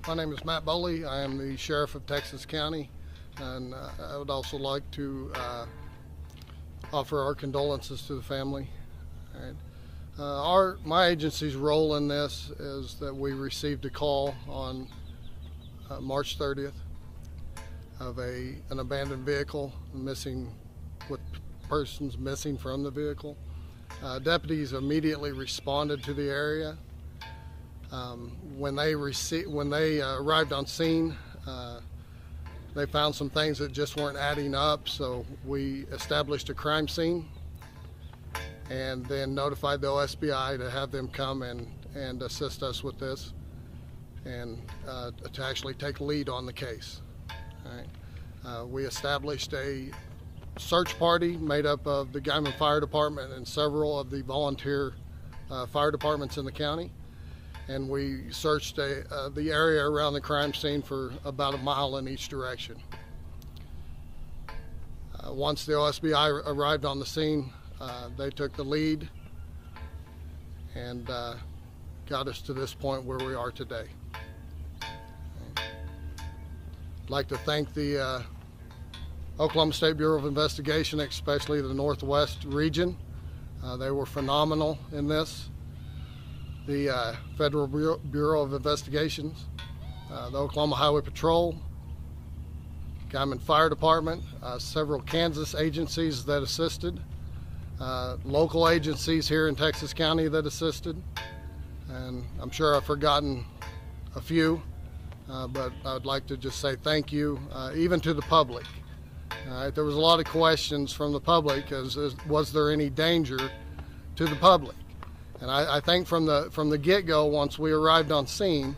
My name is Matt Boley. I am the Sheriff of Texas County, and I would also like to offer our condolences to the family. All right. My agency's role in this is that we received a call on March 30th of an abandoned vehicle missing, with persons missing from the vehicle. Deputies immediately responded to the area. When they arrived on scene, they found some things that just weren't adding up, so we established a crime scene and then notified the OSBI to have them come and assist us with this and to actually take lead on the case. All right. We established a search party made up of the Guyman Fire Department and several of the volunteer fire departments in the county. And we searched the area around the crime scene for about a mile in each direction. Once the OSBI arrived on the scene, they took the lead and got us to this point where we are today. I'd like to thank the Oklahoma State Bureau of Investigation, especially the Northwest region. They were phenomenal in this. The Federal Bureau of Investigations, the Oklahoma Highway Patrol, Guyman Fire Department, several Kansas agencies that assisted, local agencies here in Texas County that assisted, and I'm sure I've forgotten a few, but I would like to just say thank you, even to the public. There was a lot of questions from the public as was there any danger to the public? And I think from the get-go, once we arrived on scene,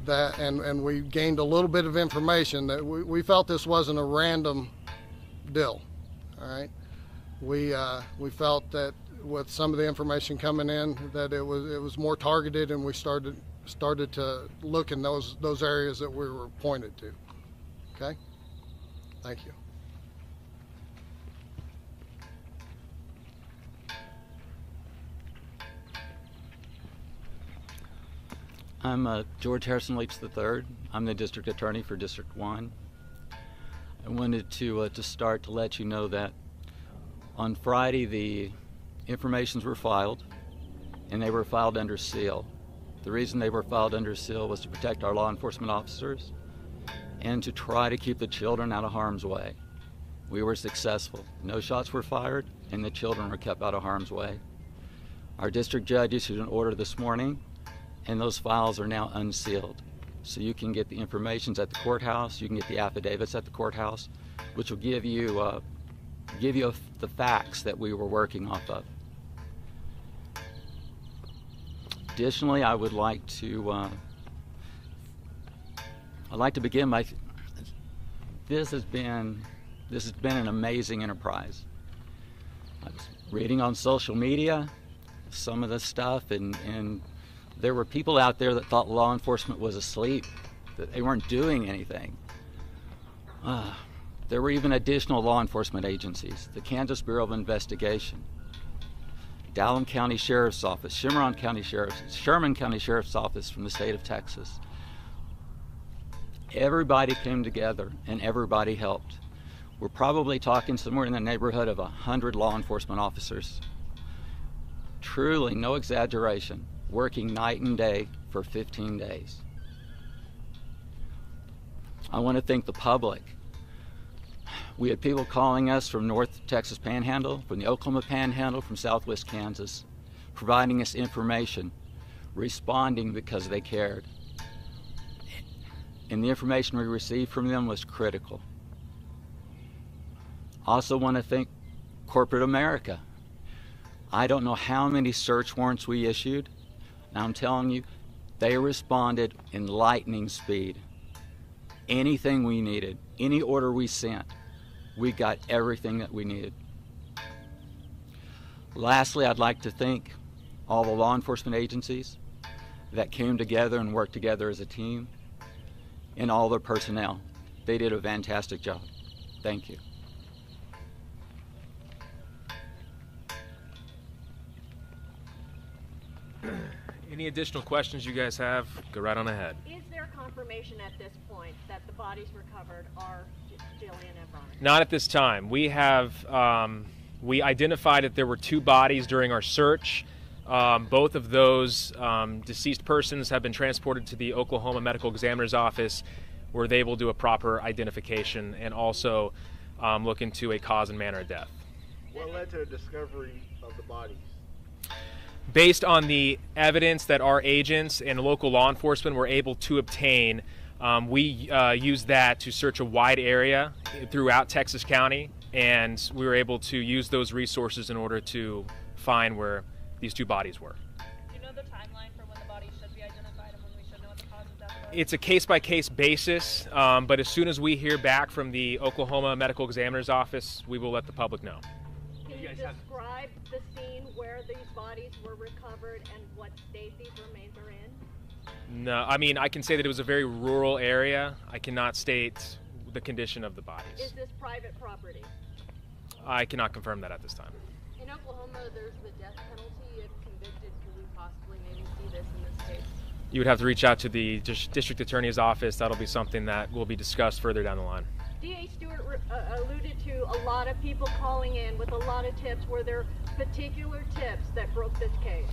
that and we gained a little bit of information, that we felt this wasn't a random deal. All right, we felt that with some of the information coming in, that it was more targeted, and we started to look in those areas that we were pointed to. Okay, thank you. I'm George Harrison Leach III. I'm the District Attorney for District 1. I wanted to start to let you know that on Friday the informations were filed, and they were filed under seal. The reason they were filed under seal was to protect our law enforcement officers and to try to keep the children out of harm's way. We were successful. No shots were fired, and the children were kept out of harm's way. Our district judge issued an order this morning, and those files are now unsealed. So you can get the information at the courthouse, you can get the affidavits at the courthouse, which will give you the facts that we were working off of. Additionally, I would like to begin by, this has been an amazing enterprise. I was reading on social media some of the stuff, and there were people out there that thought law enforcement was asleep, that they weren't doing anything. There were even additional law enforcement agencies, the Kansas Bureau of Investigation, Dallam County Sheriff's Office, Sherman County Sheriff's Office from the state of Texas. Everybody came together and everybody helped. We're probably talking somewhere in the neighborhood of 100 law enforcement officers. Truly, no exaggeration, working night and day for 15 days. I want to thank the public. We had people calling us from North Texas Panhandle, from the Oklahoma Panhandle, from Southwest Kansas, providing us information, responding because they cared. And the information we received from them was critical. Also want to thank corporate America. I don't know how many search warrants we issued. Now I'm telling you, they responded in lightning speed. Anything we needed, any order we sent, we got everything that we needed. Lastly, I'd like to thank all the law enforcement agencies that came together and worked together as a team, and all their personnel. They did a fantastic job. Thank you. Any additional questions you guys have, go right on ahead. Is there confirmation at this point that the bodies recovered are Jillian and Brian? Not at this time. We have we identified that there were 2 bodies during our search. Both of those deceased persons have been transported to the Oklahoma Medical Examiner's Office, where they will do a proper identification and also look into a cause and manner of death. What led to the discovery of the bodies? Based on the evidence that our agents and local law enforcement were able to obtain, we used that to search a wide area throughout Texas County, and we were able to use those resources in order to find where these 2 bodies were. Do you know the timeline for when the bodies should be identified and when we should know what the cause of death was? It's a case-by-case basis, but as soon as we hear back from the Oklahoma Medical Examiner's Office, we will let the public know. Can you describe the scene where these bodies were recovered and what state these remains are in? No, I mean, I can say that it was a very rural area. I cannot state the condition of the bodies. Is this private property? I cannot confirm that at this time. In Oklahoma, there's the death penalty. If convicted, could we possibly maybe see this in this case? You would have to reach out to the district attorney's office. That'll be something that will be discussed further down the line. DA Stewart alluded to a lot of people calling in with a lot of tips. Were there particular tips that broke this case?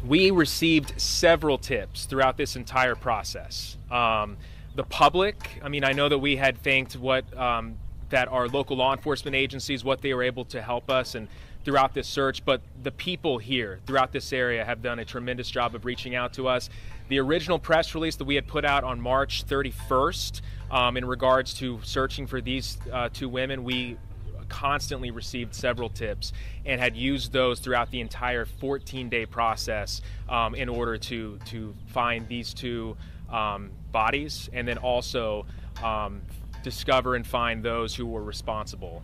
We received several tips throughout this entire process. The public, I mean, I know that we had thanked that our local law enforcement agencies, what they were able to help us and throughout this search, but the people here throughout this area have done a tremendous job of reaching out to us. The original press release that we had put out on March 31st in regards to searching for these 2 women, we constantly received several tips and had used those throughout the entire 14-day process in order to find these 2 bodies, and then also discover and find those who were responsible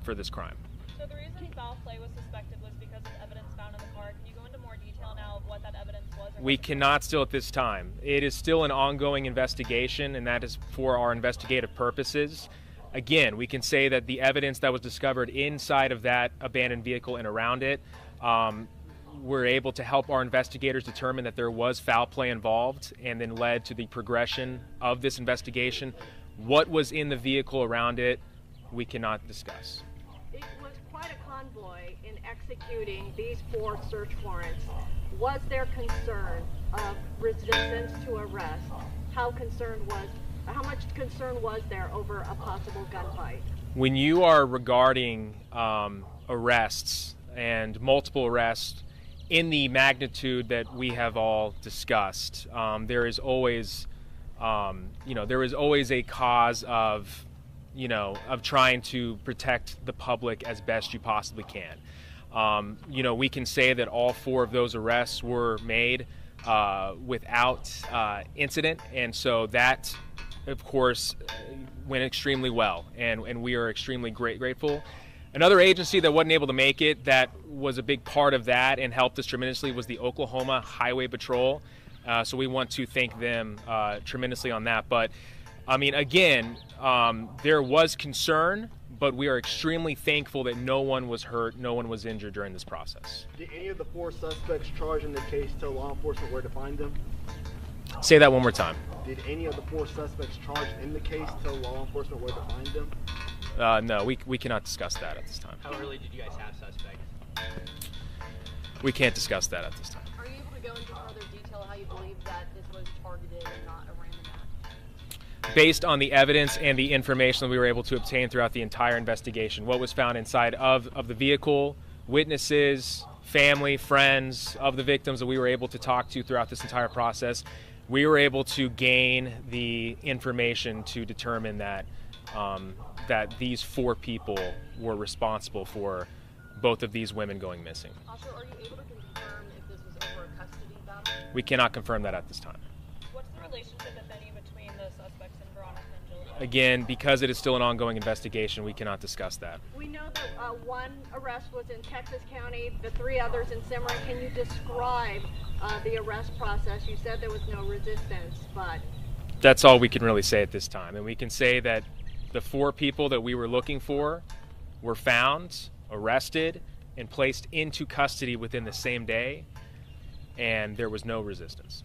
for this crime. So the reason foul play was suspected was because of evidence found in the car. Can you go into more detail now of what that evidence was? We cannot still at this time. It is still an ongoing investigation, and that is for our investigative purposes. Again, we can say that the evidence that was discovered inside of that abandoned vehicle and around it, we're able to help our investigators determine that there was foul play involved, and then led to the progression of this investigation. What was in the vehicle around it, we cannot discuss. It was quite a convoy in executing these 4 search warrants. Was there concern of resistance to arrest? How much concern was there over a possible gunfight? When you are regarding arrests and multiple arrests in the magnitude that we have all discussed, there is always, there is always a cause of trying to protect the public as best you possibly can. We can say that all 4 of those arrests were made without incident, and so that, of course, went extremely well, and we are extremely grateful. Another agency that wasn't able to make it, that was a big part of that and helped us tremendously, was the Oklahoma Highway Patrol. So we want to thank them tremendously on that. But I mean, again, there was concern, but we are extremely thankful that no one was hurt, no one was injured during this process. Did any of the 4 suspects charged in the case tell law enforcement where to find them? Say that one more time. Did any of the 4 suspects charged in the case tell law enforcement where to find them? No, we cannot discuss that at this time. How early did you guys have suspects? We can't discuss that at this time. Are you able to go into further detail how you believe that this was targeted and not a random act? Based on the evidence and the information that we were able to obtain throughout the entire investigation, what was found inside of the vehicle, witnesses, family, friends of the victims that we were able to talk to throughout this entire process, we were able to gain the information to determine that that these 4 people were responsible for both of these women going missing. Also, are you able to confirm if this was over a custody battle? We cannot confirm that at this time. What's the relationship, if any, between the suspects and Veronica and Jillian? Again, because it is still an ongoing investigation, we cannot discuss that. We know that 1 arrest was in Texas County, the 3 others in Cimarron. Can you describe the arrest process? You said there was no resistance, but... That's all we can really say at this time. And we can say that the 4 people that we were looking for were found, arrested, and placed into custody within the same day. and there was no resistance.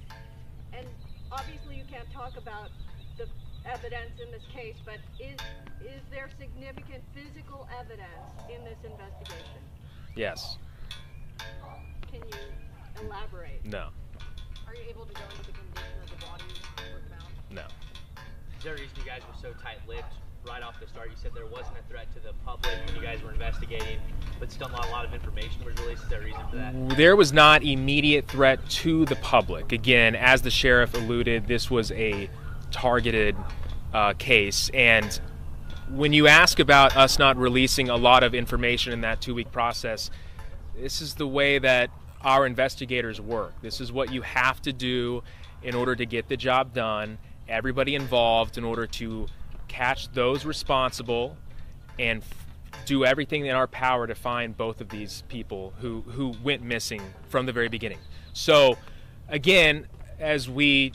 And obviously you can't talk about the evidence in this case, but is there significant physical evidence in this investigation? Yes. Can you elaborate? No. Are you able to go into the condition of the bodies were found? No. Is there a reason you guys were so tight-lipped right off the start? You said there wasn't a threat to the public when you guys were investigating, but still not a lot of information was released. Is there a reason for that? There was not immediate threat to the public. Again, as the sheriff alluded, this was a targeted case, and when you ask about us not releasing a lot of information in that 2-week process, this is the way that our investigators work. This is what you have to do in order to get the job done, everybody involved, in order to catch those responsible and do everything in our power to find both of these people who went missing from the very beginning. So again, as we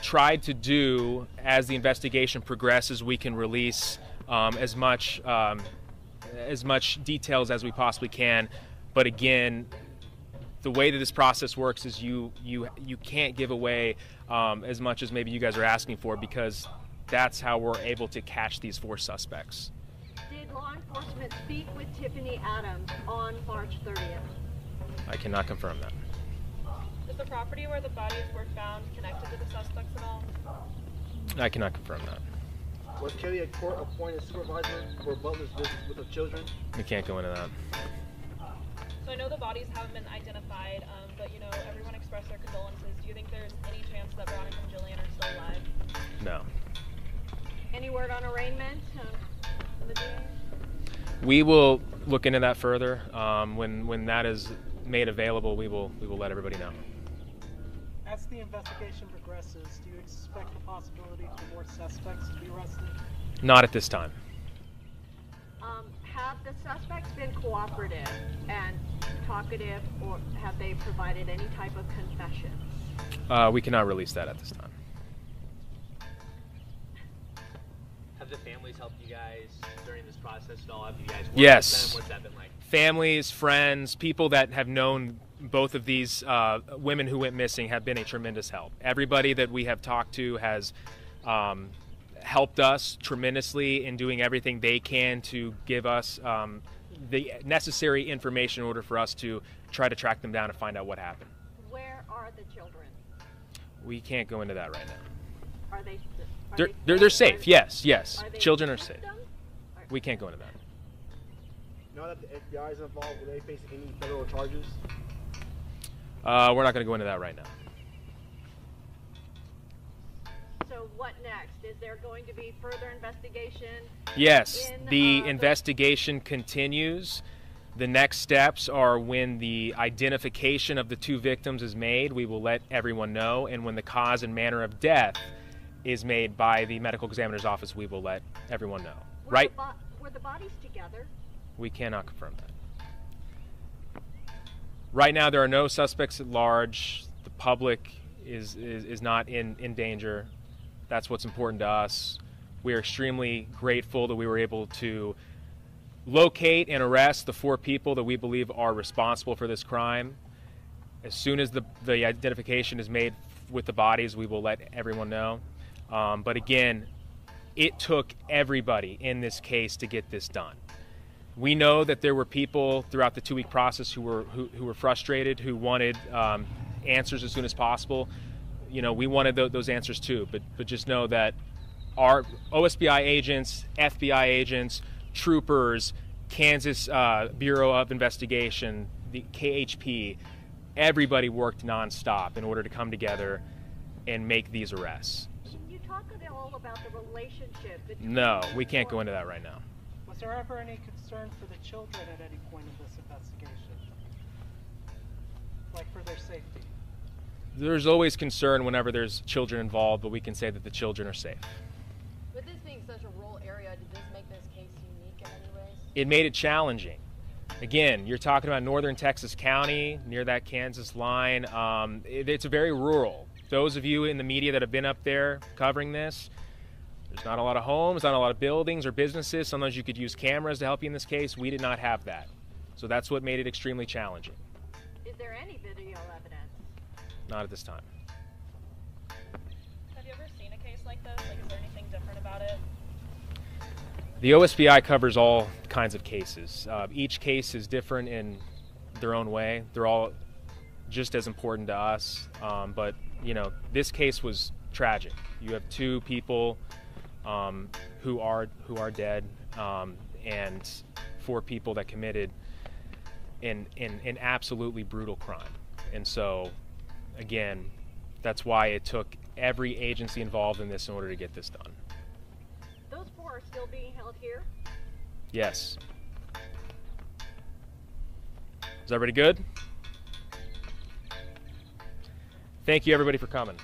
tried to do, as the investigation progresses, we can release as much details as we possibly can. But again, the way that this process works is you can't give away as much as maybe you guys are asking for, because that's how we're able to catch these 4 suspects. Did law enforcement speak with Tiffany Adams on March 30th? I cannot confirm that. Is the property where the bodies were found connected to the suspects at all? I cannot confirm that. Was Kelly a court-appointed supervisor for Butler's visits with the children? We can't go into that. So I know the bodies haven't been identified, but you know, everyone expressed their condolences. Do you think there's any chance that Veronica and Jillian are still alive? No. Any word on arraignment? The DA? We will look into that further. When that is made available, we will let everybody know. As the investigation progresses, do you expect the possibility for more suspects to be arrested? Not at this time. Have the suspects been cooperative and talkative, or have they provided any type of confession? We cannot release that at this time. Have the families helped you guys during this process at all? Have you guys worked Yes. with them? What's that been like? Families, friends, people that have known both of these women who went missing have been a tremendous help. Everybody that we have talked to has helped us tremendously in doing everything they can to give us the necessary information in order for us to try to track them down and find out what happened. Where are the children? We can't go into that right now. Are they? They're safe. Yes. Are they Children are with safe. them? We can't go into that. Now that the FBI is involved, will they face any federal charges? We're not going to go into that right now. So what next? Is there going to be further investigation? Yes, in, the investigation continues. The next steps are when the identification of the 2 victims is made, we will let everyone know, and when the cause and manner of death is made by the medical examiner's office, we will let everyone know. Right? Were the bodies together? We cannot confirm that. Right now, there are no suspects at large. The public is not in danger. That's what's important to us. We are extremely grateful that we were able to locate and arrest the 4 people that we believe are responsible for this crime. As soon as the identification is made with the bodies, we will let everyone know. But again, it took everybody in this case to get this done. We know that there were people throughout the 2-week process who were frustrated, who wanted answers as soon as possible. You know, we wanted those answers too, but just know that our OSBI agents, FBI agents, troopers, Kansas Bureau of Investigation, the KHP, everybody worked nonstop in order to come together and make these arrests. Can you talk at all about the relationship between? No, we can't go into that right now. Was there ever any concern for the children at any point in this investigation? Like for their safety? There's always concern whenever there's children involved, but we can say that the children are safe. With this being such a rural area, did this make this case unique in any ways? It made it challenging. Again, you're talking about northern Texas County, near that Kansas line. It's very rural. Those of you in the media that have been up there covering this, there's not a lot of homes, not a lot of buildings or businesses. Sometimes you could use cameras to help you in this case. We did not have that. So that's what made it extremely challenging. Is there any video evidence? Not at this time. Have you ever seen a case like this? Like, is there anything different about it? The OSBI covers all kinds of cases. Each case is different in their own way. They're all just as important to us, but you know, this case was tragic. You have two people who are dead, and four people that committed an absolutely brutal crime. And so, again, that's why it took every agency involved in this in order to get this done. Those four are still being held here? Yes. Is everybody good? Thank you, everybody, for coming.